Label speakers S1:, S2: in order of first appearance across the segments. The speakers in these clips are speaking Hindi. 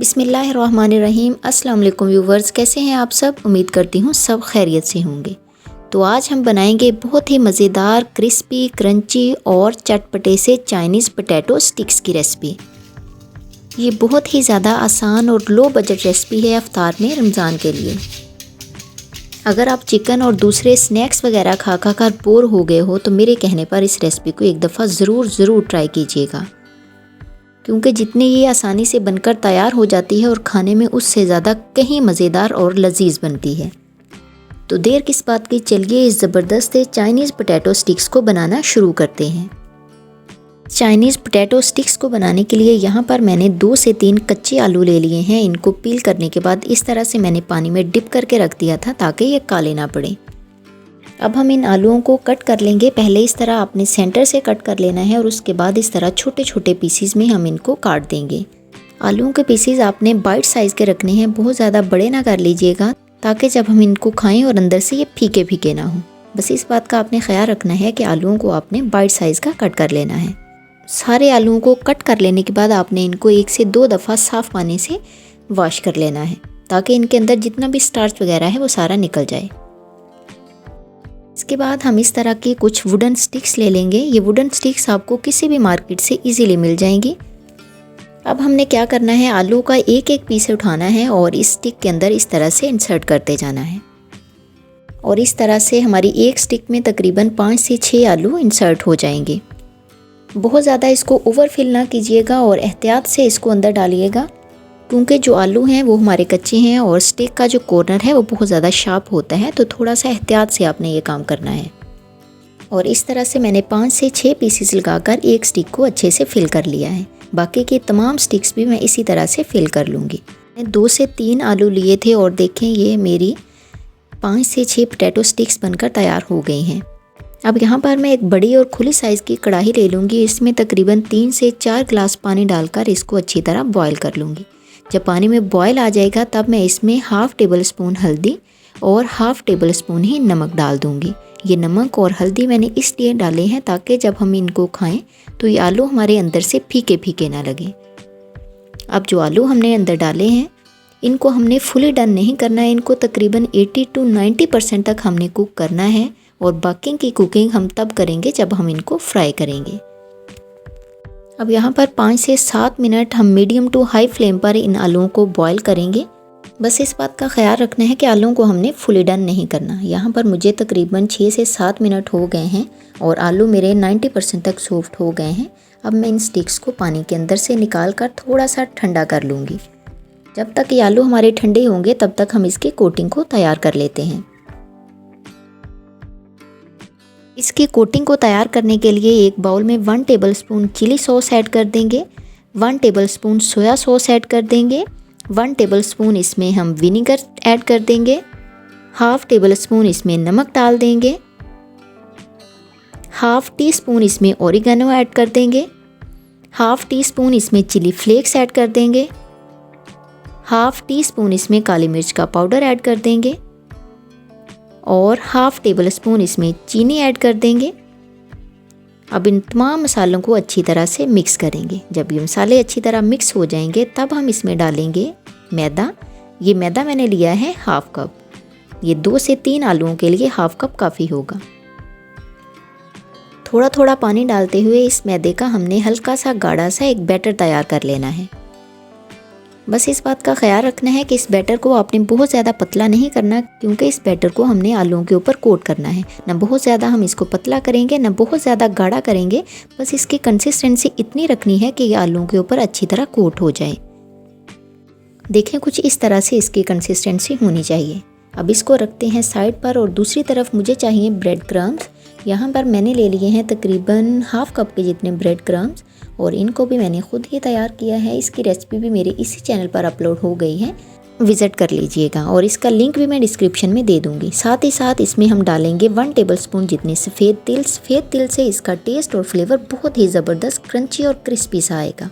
S1: बिस्मिल्लाहिर्रहमानिर्रहीम। अस्सलाम वालेकुम व्यूवर्स, कैसे हैं आप सब। उम्मीद करती हूँ सब खैरियत से होंगे। तो आज हम बनाएंगे बहुत ही मज़ेदार, क्रिस्पी, क्रंची और चटपटे से चाइनीज़ पोटैटो स्टिक्स की रेसिपी। ये बहुत ही ज़्यादा आसान और लो बजट रेसिपी है इफ्तार में रमज़ान के लिए। अगर आप चिकन और दूसरे स्नैक्स वगैरह खा कर बोर हो गए हो तो मेरे कहने पर इस रेसिपी को एक दफ़ा ज़रूर ट्राई कीजिएगा, क्योंकि जितनी ये आसानी से बनकर तैयार हो जाती है और खाने में उससे ज़्यादा कहीं मज़ेदार और लजीज बनती है। तो देर किस बात की, चलिए इस ज़बरदस्त चाइनीज़ पोटैटो स्टिक्स को बनाना शुरू करते हैं। चाइनीज़ पोटैटो स्टिक्स को बनाने के लिए यहाँ पर मैंने 2 से 3 कच्चे आलू ले लिए हैं। इनको पील करने के बाद इस तरह से मैंने पानी में डिप करके रख दिया था ताकि ये काले ना पड़े। अब हम इन आलूओं को कट कर लेंगे। पहले इस तरह आपने सेंटर से कट कर लेना है और उसके बाद इस तरह छोटे छोटे पीसीज में हम इनको काट देंगे। आलूओं के पीसीज आपने बाइट साइज़ के रखने हैं, बहुत ज़्यादा बड़े ना कर लीजिएगा ताकि जब हम इनको खाएं और अंदर से ये फीके फीके ना हो। बस इस बात का आपने ख्याल रखना है कि आलूओं को आपने बाइट साइज़ का कट कर लेना है। सारे आलूओं को कट कर लेने के बाद आपने इनको 1 से 2 दफ़ा साफ़ पानी से वॉश कर लेना है ताकि इनके अंदर जितना भी स्टार्च वगैरह है वो सारा निकल जाए। इसके बाद हम इस तरह की कुछ वुडन स्टिक्स ले लेंगे। ये वुडन स्टिक्स आपको किसी भी मार्केट से इजीली मिल जाएंगी। अब हमने क्या करना है, आलू का एक एक पीस उठाना है और इस स्टिक के अंदर इस तरह से इंसर्ट करते जाना है। और इस तरह से हमारी एक स्टिक में तकरीबन 5 से 6 आलू इंसर्ट हो जाएंगे। बहुत ज़्यादा इसको ओवरफिल ना कीजिएगा और एहतियात से इसको अंदर डालिएगा, क्योंकि जो आलू हैं वो हमारे कच्चे हैं और स्टिक का जो कॉर्नर है वो बहुत ज़्यादा शार्प होता है, तो थोड़ा सा एहतियात से आपने ये काम करना है। और इस तरह से मैंने 5 से 6 पीसेस लगाकर एक स्टिक को अच्छे से फिल कर लिया है। बाकी के तमाम स्टिक्स भी मैं इसी तरह से फिल कर लूँगी। मैंने 2 से 3 आलू लिए थे और देखें ये मेरी 5 से 6 पोटैटो स्टिक्स बनकर तैयार हो गई हैं। अब यहाँ पर मैं एक बड़ी और खुली साइज़ की कढ़ाई ले लूँगी। इसमें तकरीबन 3 से 4 गिलास पानी डालकर इसको अच्छी तरह बॉयल कर लूँगी। जब पानी में बॉयल आ जाएगा तब मैं इसमें हाफ़ टेबल स्पून हल्दी और हाफ़ टेबल स्पून ही नमक डाल दूँगी। ये नमक और हल्दी मैंने इसलिए डाले हैं ताकि जब हम इनको खाएं तो ये आलू हमारे अंदर से फीके फीके ना लगे। अब जो आलू हमने अंदर डाले हैं इनको हमने फुली डन नहीं करना है, इनको तकरीबन 80 to 90% तक हमने कुक करना है और बाकी की कुकिंग हम तब करेंगे जब हम इनको फ्राई करेंगे। अब यहाँ पर 5 से 7 मिनट हम मीडियम टू हाई फ्लेम पर इन आलूओं को बॉईल करेंगे। बस इस बात का ख्याल रखना है कि आलूओं को हमने फुली डन नहीं करना। यहाँ पर मुझे तकरीबन 6 से 7 मिनट हो गए हैं और आलू मेरे 90% तक सॉफ्ट हो गए हैं। अब मैं इन स्टिक्स को पानी के अंदर से निकाल कर थोड़ा सा ठंडा कर लूँगी। जब तक ये आलू हमारे ठंडे होंगे तब तक हम इसकी कोटिंग को तैयार कर लेते हैं। इसकी कोटिंग को तैयार करने के लिए एक बाउल में 1 टेबलस्पून चिली सॉस ऐड कर देंगे, 1 टेबलस्पून सोया सॉस ऐड कर देंगे, 1 टेबलस्पून इसमें हम विनेगर ऐड कर देंगे, हाफ़ टेबल स्पून इसमें नमक डाल देंगे, हाफ़ टी स्पून इसमें ओरिगेनो ऐड कर देंगे, हाफ़ टी स्पून इसमें चिली फ्लेक्स ऐड कर देंगे, हाफ़ टी स्पून इसमें काली मिर्च का पाउडर ऐड कर देंगे और हाफ़ टेबल स्पून इसमें चीनी ऐड कर देंगे। अब इन तमाम मसालों को अच्छी तरह से मिक्स करेंगे। जब ये मसाले अच्छी तरह मिक्स हो जाएंगे तब हम इसमें डालेंगे मैदा। ये मैदा मैंने लिया है हाफ़ कप। ये 2 से 3 आलूओं के लिए हाफ़ कप काफ़ी होगा। थोड़ा थोड़ा पानी डालते हुए इस मैदे का हमने हल्का सा गाढ़ा सा एक बैटर तैयार कर लेना है। बस इस बात का ख्याल रखना है कि इस बैटर को आपने बहुत ज़्यादा पतला नहीं करना, क्योंकि इस बैटर को हमने आलूओं के ऊपर कोट करना है। ना बहुत ज़्यादा हम इसको पतला करेंगे ना बहुत ज़्यादा गाढ़ा करेंगे। बस इसकी कंसिस्टेंसी इतनी रखनी है कि ये आलूओं के ऊपर अच्छी तरह कोट हो जाए। देखें कुछ इस तरह से इसकी कंसिस्टेंसी होनी चाहिए। अब इसको रखते हैं साइड पर और दूसरी तरफ मुझे चाहिए ब्रेड क्रम्स। यहाँ पर मैंने ले लिए हैं तकरीबन हाफ़ कप के जितने ब्रेड क्रम्स और इनको भी मैंने खुद ही तैयार किया है। इसकी रेसिपी भी मेरे इसी चैनल पर अपलोड हो गई है, विज़िट कर लीजिएगा और इसका लिंक भी मैं डिस्क्रिप्शन में दे दूँगी। साथ ही साथ इसमें हम डालेंगे 1 टेबलस्पून जितनी सफ़ेद तिल। सफ़ेद तिल से इसका टेस्ट और फ्लेवर बहुत ही ज़बरदस्त क्रंची और क्रिस्पी सा आएगा।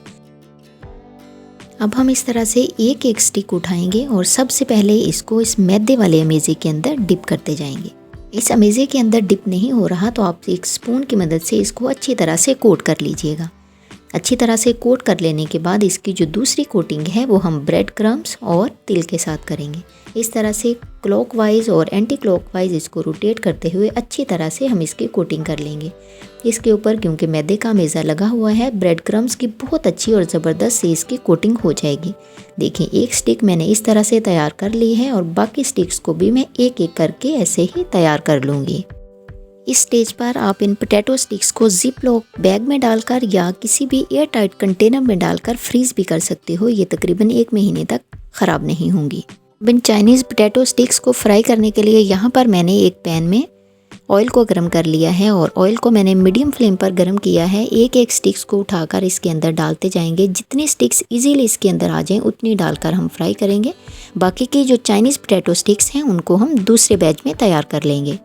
S1: अब हम इस तरह से एक एक स्टिक उठाएंगे और सबसे पहले इसको इस मैदे वाले अमेज़े के अंदर डिप करते जाएंगे। इस अमेज़े के अंदर डिप नहीं हो रहा तो आप एक स्पून की मदद से इसको अच्छी तरह से कोट कर लीजिएगा। अच्छी तरह से कोट कर लेने के बाद इसकी जो दूसरी कोटिंग है वो हम ब्रेड क्रम्स और तिल के साथ करेंगे। इस तरह से क्लॉकवाइज और एंटी क्लॉकवाइज इसको रोटेट करते हुए अच्छी तरह से हम इसकी कोटिंग कर लेंगे। इसके ऊपर क्योंकि मैदे का मेज़ा लगा हुआ है, ब्रेड क्रम्स की बहुत अच्छी और ज़बरदस्त से इसकी कोटिंग हो जाएगी। देखिए, एक स्टिक मैंने इस तरह से तैयार कर ली है और बाकी स्टिक्स को भी मैं एक एक करके ऐसे ही तैयार कर लूँगी। इस स्टेज पर आप इन पोटैटो स्टिक्स को जिप लॉक बैग में डालकर या किसी भी एयर टाइट कंटेनर में डालकर फ्रीज़ भी कर सकते हो। ये तकरीबन 1 महीने तक ख़राब नहीं होंगी। इन चाइनीज़ पोटैटो स्टिक्स को फ्राई करने के लिए यहाँ पर मैंने एक पैन में ऑयल को गर्म कर लिया है और ऑयल को मैंने मीडियम फ्लेम पर गर्म किया है। एक एक स्टिक्स को उठाकर इसके अंदर डालते जाएंगे। जितनी स्टिक्स इजीली इसके अंदर आ जाएं उतनी डालकर हम फ्राई करेंगे। बाकी की जो चाइनीज़ पोटैटो स्टिक्स हैं उनको हम दूसरे बैच में तैयार कर लेंगे।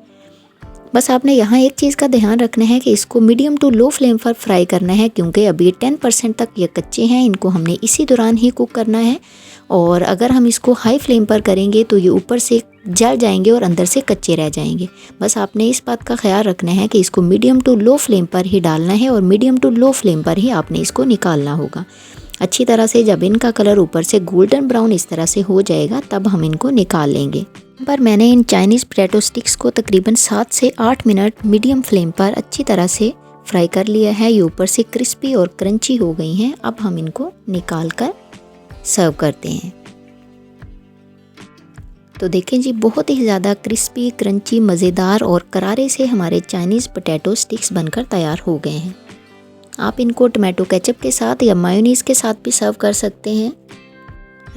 S1: बस आपने यहाँ एक चीज़ का ध्यान रखना है कि इसको मीडियम टू लो फ्लेम पर फ्राई करना है, क्योंकि अभी 10% तक ये कच्चे हैं। इनको हमने इसी दौरान ही कुक करना है और अगर हम इसको हाई फ्लेम पर करेंगे तो ये ऊपर से जल जाएंगे और अंदर से कच्चे रह जाएंगे। बस आपने इस बात का ख्याल रखना है कि इसको मीडियम टू लो फ्लेम पर ही डालना है और मीडियम टू लो फ्लेम पर ही आपने इसको निकालना होगा। अच्छी तरह से जब इनका कलर ऊपर से गोल्डन ब्राउन इस तरह से हो जाएगा तब हम इनको निकाल लेंगे। पर मैंने इन चाइनीज़ पोटैटो स्टिक्स को तकरीबन 7 से 8 मिनट मीडियम फ्लेम पर अच्छी तरह से फ्राई कर लिया है। ये ऊपर से क्रिस्पी और क्रंची हो गई हैं। अब हम इनको निकाल कर सर्व करते हैं। तो देखें जी, बहुत ही ज़्यादा क्रिस्पी, क्रंची, मज़ेदार और करारे से हमारे चाइनीज़ पोटैटो स्टिक्स बनकर तैयार हो गए हैं। आप इनको टमाटो केचप के साथ या मायोनीज़ के साथ भी सर्व कर सकते हैं।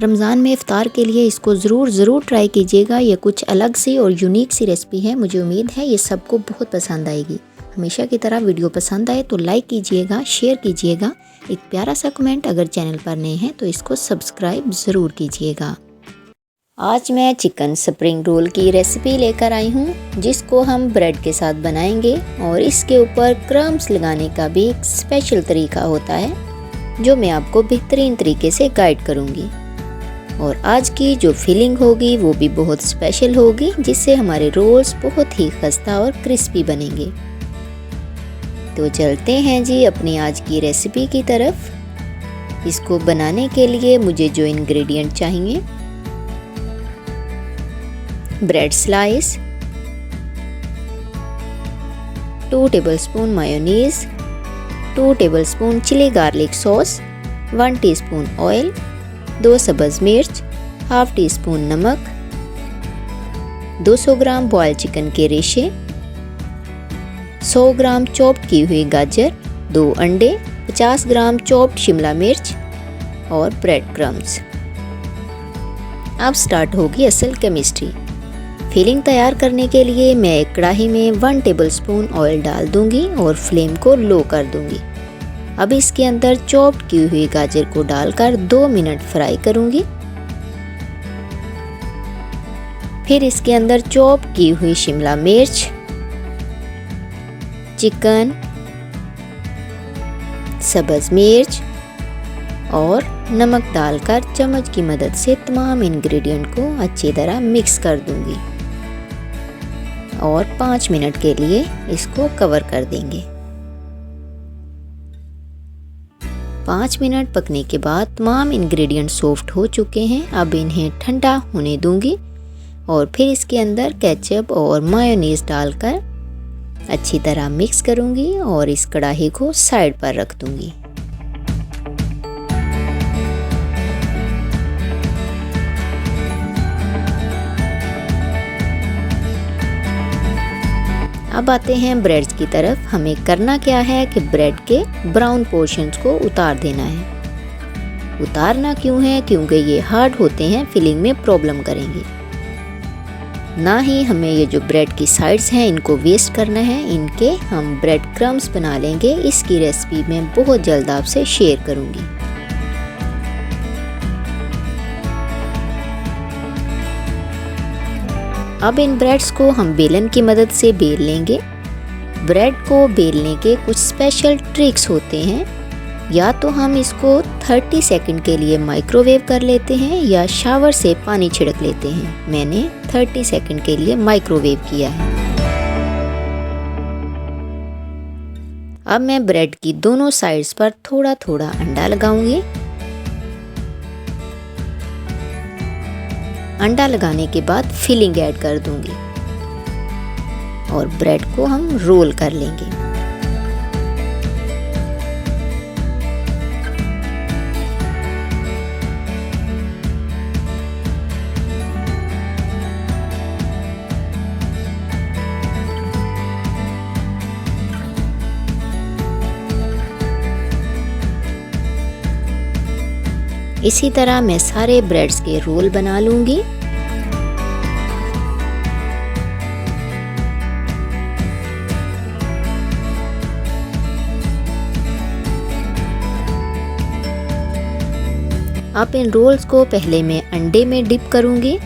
S1: रमज़ान में इफ्तार के लिए इसको ज़रूर ट्राई कीजिएगा। ये कुछ अलग सी और यूनिक सी रेसिपी है। मुझे उम्मीद है ये सबको बहुत पसंद आएगी। हमेशा की तरह वीडियो पसंद आए तो लाइक कीजिएगा, शेयर कीजिएगा, एक प्यारा सा कमेंट। अगर चैनल पर नए हैं तो इसको सब्सक्राइब ज़रूर कीजिएगा। आज मैं चिकन स्प्रिंग रोल की रेसिपी लेकर आई हूँ, जिसको हम ब्रेड के साथ बनाएंगे और इसके ऊपर क्रम्स लगाने का भी एक स्पेशल तरीका होता है, जो मैं आपको बेहतरीन तरीके से गाइड करूँगी। और आज की जो फीलिंग होगी वो भी बहुत स्पेशल होगी, जिससे हमारे रोल्स बहुत ही खस्ता और क्रिस्पी बनेंगे। तो चलते हैं जी अपनी आज की रेसिपी की तरफ। इसको बनाने के लिए मुझे जो इंग्रेडिएंट चाहिए: bread slice, 2 tablespoon mayonnaise, 2 tablespoon chilli garlic sauce, 1 teaspoon oil, 2 सब्ज़ मिर्च, हाफ टी स्पून नमक, 200 ग्राम बॉयल चिकन के रेशे, 100 ग्राम चॉप्ड की हुई गाजर, 2 अंडे, 50 ग्राम चॉप्ड शिमला मिर्च और ब्रेड क्रम्स। अब स्टार्ट होगी असल केमिस्ट्री। फिलिंग तैयार करने के लिए मैं एक कढ़ाई में 1 टेबलस्पून ऑयल डाल दूंगी और फ्लेम को लो कर दूंगी। अब इसके अंदर चॉप्ड की हुई गाजर को डालकर 2 मिनट फ्राई करूंगी। फिर इसके अंदर चॉप्ड की हुई शिमला मिर्च, चिकन, सब्ज़ मिर्च और नमक डालकर चम्मच की मदद से तमाम इंग्रेडिएंट को अच्छी तरह मिक्स कर दूंगी और 5 मिनट के लिए इसको कवर कर देंगे। 5 मिनट पकने के बाद तमाम इंग्रेडिएंट सॉफ्ट हो चुके हैं। अब इन्हें ठंडा होने दूंगी और फिर इसके अंदर केचप और मायोनीज डालकर अच्छी तरह मिक्स करूंगी और इस कढ़ाई को साइड पर रख दूंगी। अब आते हैं ब्रेड्स की तरफ। हमें करना क्या है कि ब्रेड के ब्राउन पोर्शंस को उतार देना है। उतारना क्यों है? क्योंकि ये हार्ड होते हैं, फिलिंग में प्रॉब्लम करेंगे। ना ही हमें ये जो ब्रेड की साइड्स हैं इनको वेस्ट करना है। इनके हम ब्रेड क्रम्स बना लेंगे। इसकी रेसिपी मैं बहुत जल्द आपसे शेयर करूँगी। अब इन ब्रेड्स को हम बेलन की मदद से बेल लेंगे। ब्रेड को बेलने के कुछ स्पेशल ट्रिक्स होते हैं। या तो हम इसको 30 सेकंड के लिए माइक्रोवेव कर लेते हैं या शावर से पानी छिड़क लेते हैं। मैंने 30 सेकंड के लिए माइक्रोवेव किया है। अब मैं ब्रेड की दोनों साइड्स पर थोड़ा थोड़ा अंडा लगाऊंगी। अंडा लगाने के बाद फिलिंग ऐड कर दूंगी और ब्रेड को हम रोल कर लेंगे। इसी तरह मैं सारे ब्रेड्स के रोल बना लूंगी। अब इन रोल्स को पहले मैं अंडे में डिप करूंगी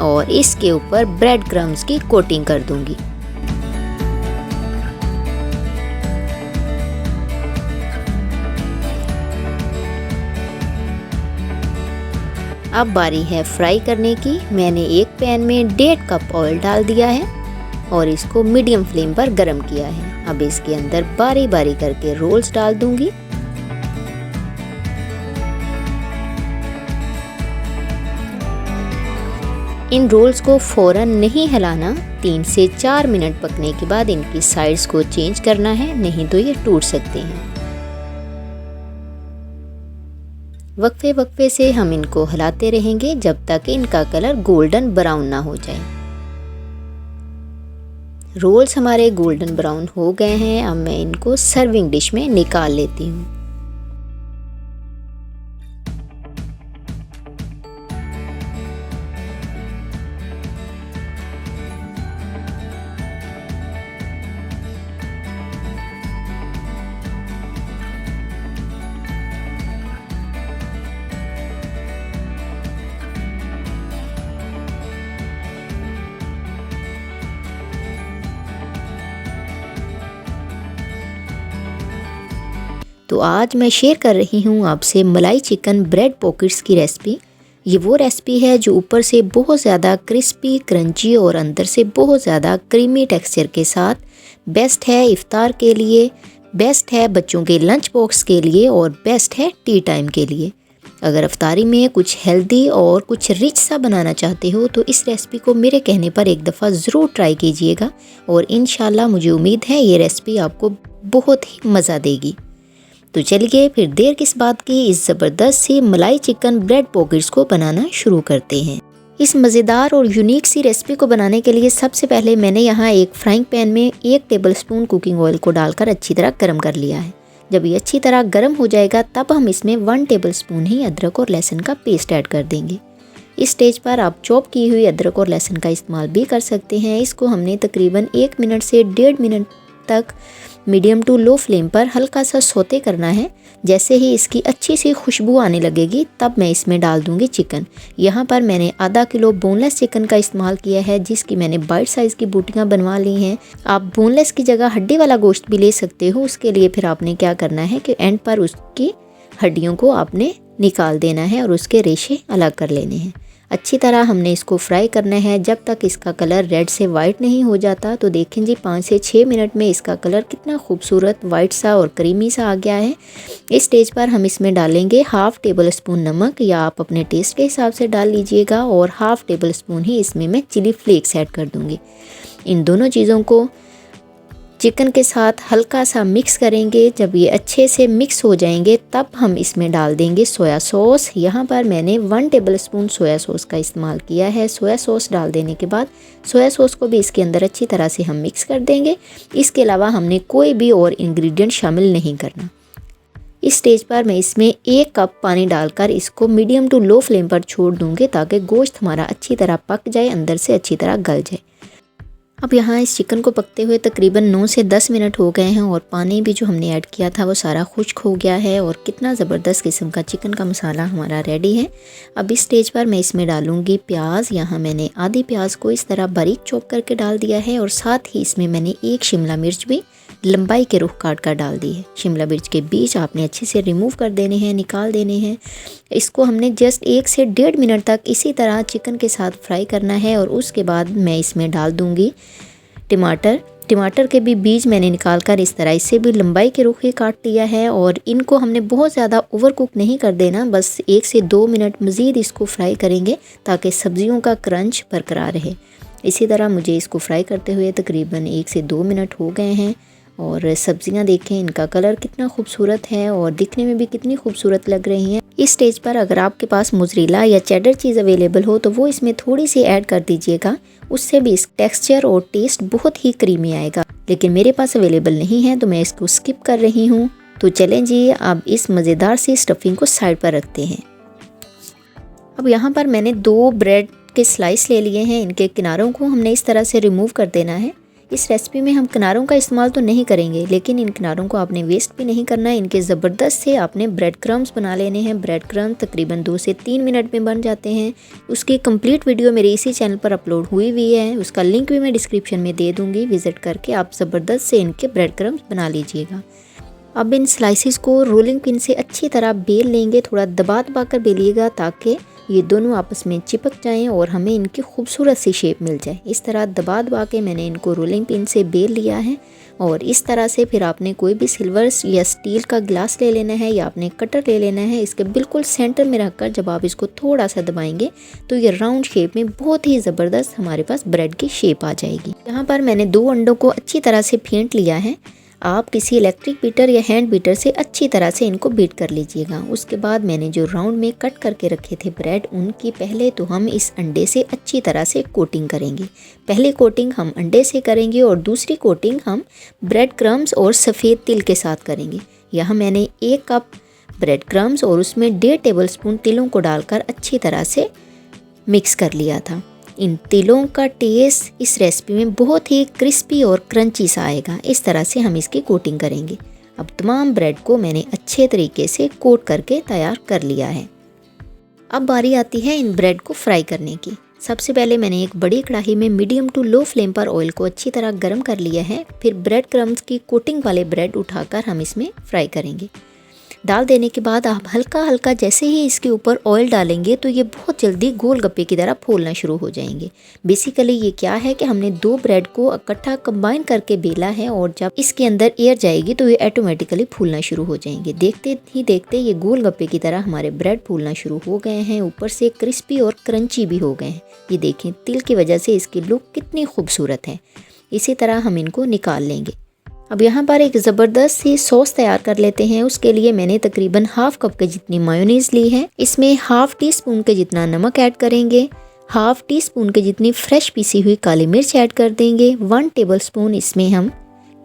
S1: और इसके ऊपर ब्रेड क्रम्स की कोटिंग कर दूंगी। अब बारी है फ्राई करने की। मैंने एक पैन में 1.5 कप ऑयल डाल दिया है और इसको मीडियम फ्लेम पर गरम किया है। अब इसके अंदर बारी बारी करके रोल्स डाल दूंगी। इन रोल्स को फौरन नहीं हिलाना, 3 से 4 मिनट पकने के बाद इनकी साइड्स को चेंज करना है, नहीं तो ये टूट सकते हैं। वक्फे वक्फे से हम इनको हिलाते रहेंगे जब तक इनका कलर गोल्डन ब्राउन ना हो जाए। रोल्स हमारे गोल्डन ब्राउन हो गए हैं। अब मैं इनको सर्विंग डिश में निकाल लेती हूँ। तो आज मैं शेयर कर रही हूँ आपसे मलाई चिकन ब्रेड पॉकेट्स की रेसिपी। ये वो रेसिपी है जो ऊपर से बहुत ज़्यादा क्रिस्पी क्रंची और अंदर से बहुत ज़्यादा क्रीमी टेक्सचर के साथ बेस्ट है इफ्तार के लिए, बेस्ट है बच्चों के लंच बॉक्स के लिए और बेस्ट है टी टाइम के लिए। अगर इफ्तारी में कुछ हेल्दी और कुछ रिच सा बनाना चाहते हो तो इस रेसिपी को मेरे कहने पर एक दफ़ा ज़रूर ट्राई कीजिएगा और इंशाल्लाह मुझे उम्मीद है ये रेसिपी आपको बहुत ही मज़ा देगी। तो चलिए फिर देर किस बात की, इस ज़बरदस्त सी मलाई चिकन ब्रेड पॉकेट्स को बनाना शुरू करते हैं। इस मज़ेदार और यूनिक सी रेसिपी को बनाने के लिए सबसे पहले मैंने यहाँ एक फ्राइंग पैन में 1 टेबलस्पून कुकिंग ऑयल को डालकर अच्छी तरह गर्म कर लिया है। जब ये अच्छी तरह गर्म हो जाएगा तब हम इसमें 1 टेबलस्पून ही अदरक और लहसुन का पेस्ट ऐड कर देंगे। इस स्टेज पर आप चॉप की हुई अदरक और लहसुन का इस्तेमाल भी कर सकते हैं। इसको हमने तकरीबन 1 मिनट से 1.5 मिनट तक मीडियम टू लो फ्लेम पर हल्का सा सौते करना है। जैसे ही इसकी अच्छी सी खुशबू आने लगेगी तब मैं इसमें डाल दूंगी चिकन। यहाँ पर मैंने आधा किलो बोनलेस चिकन का इस्तेमाल किया है, जिसकी मैंने बाइट साइज़ की बूटियाँ बनवा ली हैं। आप बोनलेस की जगह हड्डी वाला गोश्त भी ले सकते हो। उसके लिए फिर आपने क्या करना है कि एंड पर उसकी हड्डियों को आपने निकाल देना है और उसके रेशे अलग कर लेने हैं। अच्छी तरह हमने इसको फ्राई करना है जब तक इसका कलर रेड से वाइट नहीं हो जाता। तो देखें जी 5 से 6 मिनट में इसका कलर कितना खूबसूरत वाइट सा और क्रीमी सा आ गया है। इस स्टेज पर हम इसमें डालेंगे 1/2 टेबलस्पून नमक, या आप अपने टेस्ट के हिसाब से डाल लीजिएगा, और 1/2 टेबलस्पून ही इसमें मैं चिली फ्लेक्स ऐड कर दूँगी। इन दोनों चीज़ों को चिकन के साथ हल्का सा मिक्स करेंगे। जब ये अच्छे से मिक्स हो जाएंगे तब हम इसमें डाल देंगे सोया सॉस। यहाँ पर मैंने 1 टेबलस्पून सोया सॉस का इस्तेमाल किया है। सोया सॉस डाल देने के बाद सोया सॉस को भी इसके अंदर अच्छी तरह से हम मिक्स कर देंगे। इसके अलावा हमने कोई भी और इंग्रेडिएंट शामिल नहीं करना। इस स्टेज पर मैं इसमें 1 कप पानी डालकर इसको मीडियम टू लो फ्लेम पर छोड़ दूँगी ताकि गोश्त हमारा अच्छी तरह पक जाए, अंदर से अच्छी तरह गल जाए। अब यहाँ इस चिकन को पकते हुए तकरीबन 9 से 10 मिनट हो गए हैं और पानी भी जो हमने ऐड किया था वो सारा खुश्क हो गया है और कितना ज़बरदस्त किस्म का चिकन का मसाला हमारा रेडी है। अब इस स्टेज पर मैं इसमें डालूंगी प्याज। यहाँ मैंने आधी प्याज को इस तरह बारीक चॉप करके डाल दिया है और साथ ही इसमें मैंने 1 शिमला मिर्च भी लंबाई के रुख काट कर डाल दी है। शिमला मिर्च के बीज आपने अच्छे से रिमूव कर देने हैं, निकाल देने हैं। इसको हमने जस्ट 1 से 1.5 मिनट तक इसी तरह चिकन के साथ फ्राई करना है और उसके बाद मैं इसमें डाल दूँगी टमाटर के भी बीज मैंने निकाल कर इस तरह इससे भी लंबाई के रुख ही काट लिया है। और इनको हमने बहुत ज़्यादा ओवर कुक नहीं कर देना, बस 1 से 2 मिनट मज़ीद इसको फ्राई करेंगे ताकि सब्जियों का क्रंच बरकरार रहे। इसी तरह मुझे इसको फ्राई करते हुए तकरीबन 1 से 2 मिनट हो गए हैं। और सब्जियां देखें, इनका कलर कितना खूबसूरत है और दिखने में भी कितनी खूबसूरत लग रही हैं। इस स्टेज पर अगर आपके पास मोज़रेला या चेडर चीज़ अवेलेबल हो तो वो इसमें थोड़ी सी ऐड कर दीजिएगा, उससे भी इस टेक्सचर और टेस्ट बहुत ही क्रीमी आएगा। लेकिन मेरे पास अवेलेबल नहीं है तो मैं इसको स्किप कर रही हूँ। तो चलें जी, अब इस मज़ेदार सी स्टफिंग को साइड पर रखते हैं। अब यहाँ पर मैंने 2 ब्रेड के स्लाइस ले लिए हैं। इनके किनारों को हमने इस तरह से रिमूव कर देना है। इस रेसिपी में हम किनारों का इस्तेमाल तो नहीं करेंगे, लेकिन इन किनारों को आपने वेस्ट भी नहीं करना है। इनके ज़बरदस्त से आपने ब्रेड क्रम्स बना लेने हैं। ब्रेड क्रम्स तकरीबन 2 से 3 मिनट में बन जाते हैं। उसकी कंप्लीट वीडियो मेरे इसी चैनल पर अपलोड हुई है, उसका लिंक भी मैं डिस्क्रिप्शन में दे दूँगी। विज़िट करके आप ज़बरदस्त से इनके ब्रेड क्रम्स बना लीजिएगा। अब इन स्लाइसिस को रोलिंग पिन से अच्छी तरह बेल लेंगे, थोड़ा दबा कर बेलिएगा ताकि ये दोनों आपस में चिपक जाएं और हमें इनकी खूबसूरत सी शेप मिल जाए। इस तरह दबा के मैंने इनको रोलिंग पिन से बेल लिया है। और इस तरह से फिर आपने कोई भी सिल्वर या स्टील का ग्लास ले लेना है या आपने कटर ले लेना है। इसके बिल्कुल सेंटर में रखकर जब आप इसको थोड़ा सा दबाएंगे तो ये राउंड शेप में बहुत ही ज़बरदस्त हमारे पास ब्रेड की शेप आ जाएगी। यहाँ पर मैंने 2 अंडों को अच्छी तरह से फेंट लिया है। आप किसी इलेक्ट्रिक बीटर या हैंड बीटर से अच्छी तरह से इनको बीट कर लीजिएगा। उसके बाद मैंने जो राउंड में कट करके रखे थे ब्रेड, उनकी पहले तो हम इस अंडे से अच्छी तरह से कोटिंग करेंगे। पहली कोटिंग हम अंडे से करेंगे और दूसरी कोटिंग हम ब्रेड क्रम्स और सफ़ेद तिल के साथ करेंगे। यहाँ मैंने 1 कप ब्रेड क्रम्स और उसमें 1.5 टेबलस्पून तिलों को डालकर अच्छी तरह से मिक्स कर लिया था। इन तिलों का टेस्ट इस रेसिपी में बहुत ही क्रिस्पी और क्रंची सा आएगा। इस तरह से हम इसकी कोटिंग करेंगे। अब तमाम ब्रेड को मैंने अच्छे तरीके से कोट करके तैयार कर लिया है। अब बारी आती है इन ब्रेड को फ्राई करने की। सबसे पहले मैंने एक बड़ी कढ़ाई में मीडियम टू लो फ्लेम पर ऑयल को अच्छी तरह गर्म कर लिया है। फिर ब्रेड क्रम्स की कोटिंग वाले ब्रेड उठाकर हम इसमें फ्राई करेंगे। डाल देने के बाद आप हल्का हल्का जैसे ही इसके ऊपर ऑयल डालेंगे तो ये बहुत जल्दी गोल गप्पे की तरह फूलना शुरू हो जाएंगे। बेसिकली ये क्या है कि हमने 2 ब्रेड को इकट्ठा कंबाइन करके बेला है और जब इसके अंदर एयर जाएगी तो ये ऑटोमेटिकली फूलना शुरू हो जाएंगे। देखते ही देखते ये गोल गप्पे की तरह हमारे ब्रेड फूलना शुरू हो गए हैं। ऊपर से क्रिस्पी और क्रंची भी हो गए हैं। ये देखें, तिल की वजह से इसकी लुक कितनी खूबसूरत है। इसी तरह हम इनको निकाल लेंगे। अब यहाँ पर एक ज़बरदस्त सी सॉस तैयार कर लेते हैं। उसके लिए मैंने तकरीबन 1/2 कप के जितनी मायोनीज़ ली है। इसमें 1/2 टीस्पून के जितना नमक ऐड करेंगे। 1/2 टीस्पून के जितनी फ्रेश पीसी हुई काली मिर्च ऐड कर देंगे। 1 टेबलस्पून इसमें हम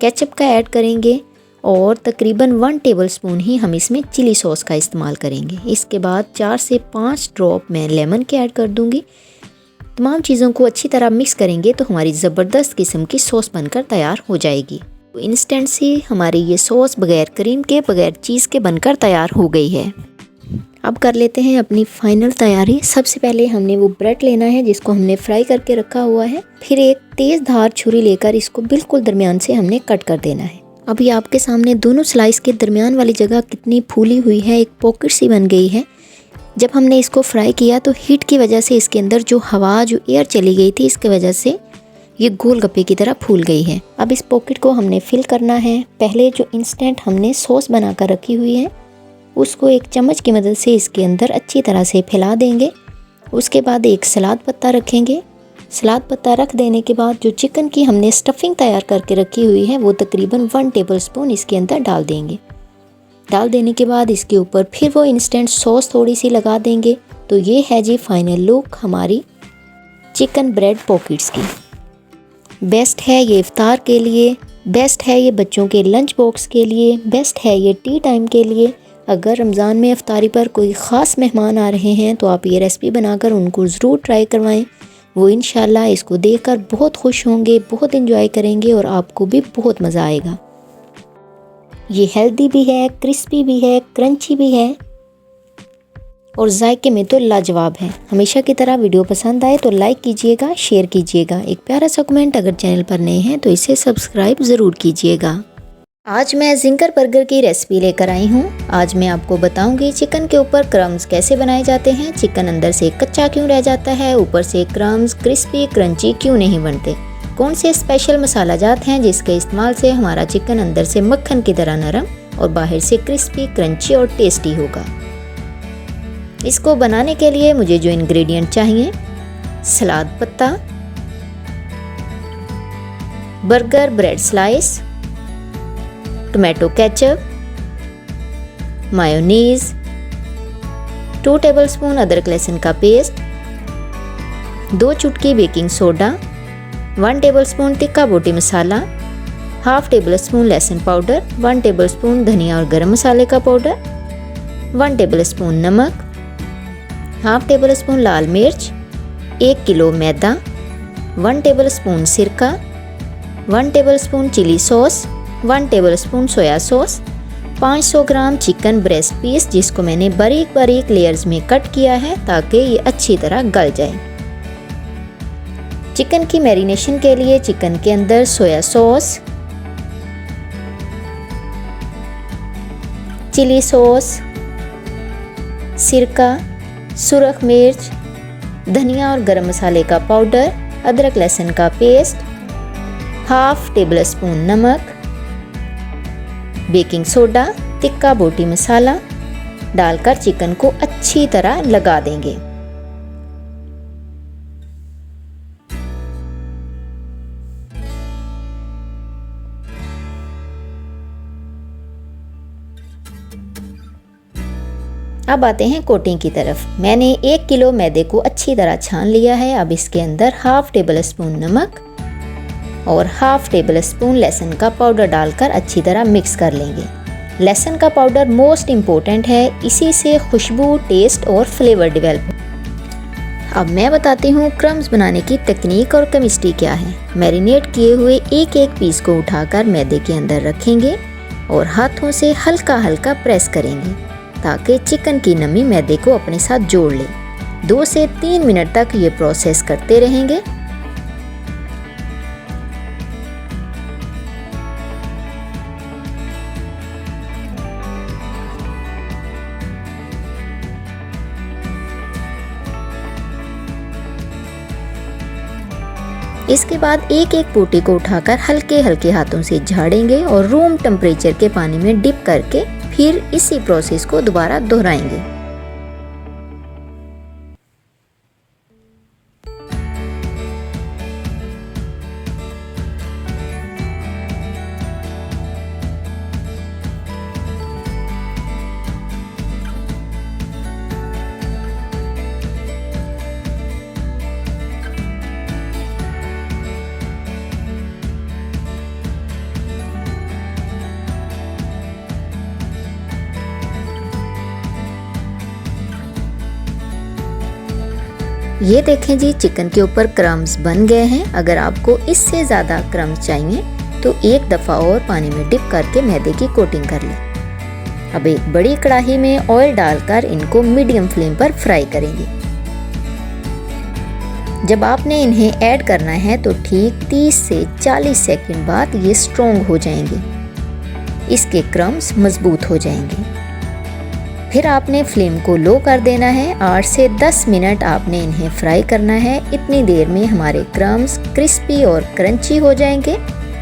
S1: केचप का ऐड करेंगे और तकरीबन 1 टेबलस्पून ही हम इसमें चिली सॉस का इस्तेमाल करेंगे। इसके बाद 4 से 5 ड्रॉप मैं लेमन के ऐड कर दूँगी। तमाम चीज़ों को अच्छी तरह मिक्स करेंगे तो हमारी ज़बरदस्त किस्म की सॉस बनकर तैयार हो जाएगी। इंस्टेंट सी हमारी ये सॉस बगैर क्रीम के, बगैर चीज़ के बनकर तैयार हो गई है। अब कर लेते हैं अपनी फाइनल तैयारी। सबसे पहले हमने वो ब्रेड लेना है जिसको हमने फ्राई करके रखा हुआ है। फिर एक तेज़ धार छुरी लेकर इसको बिल्कुल दरमियान से हमने कट कर देना है। अभी आपके सामने दोनों स्लाइस के दरमियान वाली जगह कितनी फूली हुई है, एक पॉकेट सी बन गई है। जब हमने इसको फ्राई किया तो हीट की वजह से इसके अंदर जो हवा, जो एयर चली गई थी, इसकी वजह से ये गोल गप्पे की तरह फूल गई है। अब इस पॉकेट को हमने फिल करना है। पहले जो इंस्टेंट हमने सॉस बनाकर रखी हुई है उसको एक चम्मच की मदद से इसके अंदर अच्छी तरह से फैला देंगे। उसके बाद एक सलाद पत्ता रखेंगे। सलाद पत्ता रख देने के बाद जो चिकन की हमने स्टफिंग तैयार करके रखी हुई है वो तकरीबन 1 टेबलस्पून इसके अंदर डाल देंगे। डाल देने के बाद इसके ऊपर फिर वो इंस्टेंट सॉस थोड़ी सी लगा देंगे। तो ये है जी फाइनल लुक हमारी चिकन ब्रेड पॉकेट्स की। बेस्ट है ये इफ्तार के लिए, बेस्ट है ये बच्चों के लंच बॉक्स के लिए, बेस्ट है ये टी टाइम के लिए। अगर रमज़ान में इफ्तारी पर कोई ख़ास मेहमान आ रहे हैं तो आप ये रेसिपी बनाकर उनको ज़रूर ट्राई करवाएं। वो इंशाल्लाह इसको देखकर बहुत खुश होंगे, बहुत एंजॉय करेंगे और आपको भी बहुत मज़ा आएगा। ये हेल्दी भी है, क्रिस्पी भी है, क्रंची भी है और जायके में तो लाजवाब है। हमेशा की तरह वीडियो पसंद आए तो लाइक कीजिएगा, शेयर कीजिएगा। एक प्यारा सा कमेंट, अगर चैनल पर नए हैं तो इसे सब्सक्राइब ज़रूर कीजिएगा। आज मैं जिंगर बर्गर की रेसिपी लेकर आई हूँ। आज मैं आपको बताऊंगी चिकन के ऊपर क्रम्स कैसे बनाए जाते हैं, चिकन अंदर से कच्चा क्यों रह जाता है, ऊपर से क्रम्स क्रिस्पी क्रंची क्यों नहीं बनते, कौन से स्पेशल मसाला जात हैं जिसके इस्तेमाल से हमारा चिकन अंदर से मक्खन की तरह नरम और बाहर से क्रिस्पी क्रंची और टेस्टी होगा। इसको बनाने के लिए मुझे जो इंग्रेडिएंट चाहिए, सलाद पत्ता, burger bread slice, tomato ketchup, mayonnaise, 2 tablespoon अदरक लहसुन का पेस्ट, 2 चुटकी baking soda, 1 tablespoon tikka boti masala, half tablespoon लहसुन पाउडर, 1 टेबलस्पून धनिया और गरम मसाले का पाउडर, 1 टेबलस्पून नमक, हाफ टेबलस्पून लाल मिर्च, 1 किलो मैदा, 1 टेबलस्पून सिरका, 1 tablespoon chilli sauce, 1 tablespoon soya sauce, 500 gram chicken breast piece जिसको मैंने बारीक बारीक लेयर्स में कट किया है ताकि ये अच्छी तरह गल जाए। चिकन की मैरिनेशन के लिए चिकन के अंदर सोया सॉस, चिली सॉस, सिरका, सुरख मिर्च, धनिया और गरम मसाले का पाउडर, अदरक लहसुन का पेस्ट, हाफ टेबल स्पून नमक, बेकिंग सोडा, तिक्का बोटी मसाला डालकर चिकन को अच्छी तरह लगा देंगे। अब आते हैं कोटिंग की तरफ। मैंने 1 किलो मैदे को अच्छी तरह छान लिया है। अब इसके अंदर हाफ टेबल स्पून नमक और हाफ टेबल स्पून लहसुन का पाउडर डालकर अच्छी तरह मिक्स कर लेंगे। लहसुन का पाउडर मोस्ट इम्पोर्टेंट है, इसी से खुशबू, टेस्ट और फ्लेवर डेवलप। अब मैं बताती हूँ क्रम्स बनाने की टेक्निक और केमिस्ट्री क्या है। मैरिनेट किए हुए एक एक पीस को उठाकर मैदे के अंदर रखेंगे और हाथों से हल्का हल्का प्रेस करेंगे ताकि चिकन की नमी मैदे को अपने साथ जोड़ ले। 2 से 3 मिनट तक ये प्रोसेस करते रहेंगे। इसके बाद एक एक बोटी को उठाकर हल्के हल्के हाथों से झाड़ेंगे और रूम टेम्परेचर के पानी में डिप करके फिर इसी प्रोसेस को दोबारा दोहराएंगे। ये देखें जी, चिकन के ऊपर क्रम्स बन गए हैं। अगर आपको इससे ज़्यादा क्रम्स चाहिए तो एक दफ़ा और पानी में डिप करके मैदे की कोटिंग कर लें। अब एक बड़ी कढ़ाई में ऑयल डालकर इनको मीडियम फ्लेम पर फ्राई करेंगे। जब आपने इन्हें ऐड करना है तो ठीक 30 से 40 सेकंड बाद ये स्ट्रॉन्ग हो जाएंगे, इसके क्रम्स मजबूत हो जाएंगे। फिर आपने फ्लेम को लो कर देना है। 8 से 10 मिनट आपने इन्हें फ्राई करना है। इतनी देर में हमारे क्रम्स क्रिस्पी और क्रंची हो जाएंगे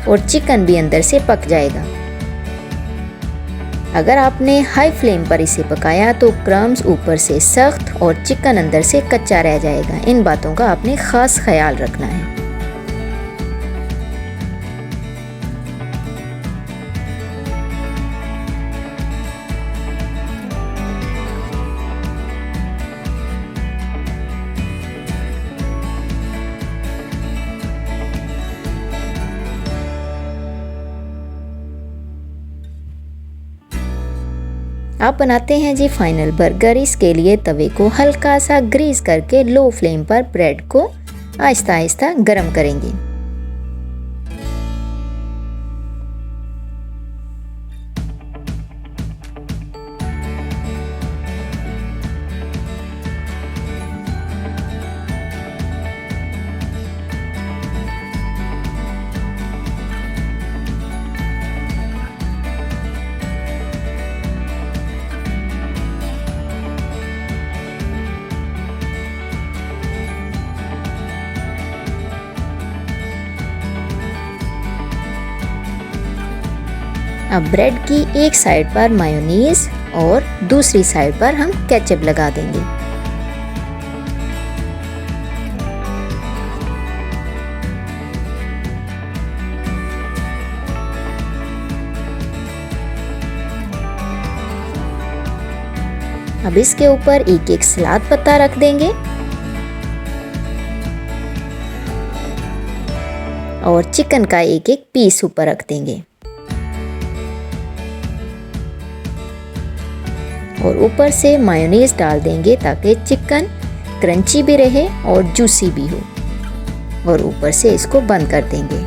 S1: और चिकन भी अंदर से पक जाएगा। अगर आपने हाई फ्लेम पर इसे पकाया तो क्रम्स ऊपर से सख्त और चिकन अंदर से कच्चा रह जाएगा। इन बातों का आपने खास ख्याल रखना है। आप बनाते हैं जी फाइनल बर्गर। इसके लिए तवे को हल्का सा ग्रीस करके लो फ्लेम पर ब्रेड को आहिस्ता आहिस्ता गरम करेंगे। अब ब्रेड की एक साइड पर मायोनीज और दूसरी साइड पर हम केचप लगा देंगे। अब इसके ऊपर एक एक सलाद पत्ता रख देंगे और चिकन का एक एक पीस ऊपर रख देंगे और ऊपर से मायोनीज डाल देंगे ताकि चिकन क्रंची भी रहे और जूसी भी हो और ऊपर से इसको बंद कर देंगे।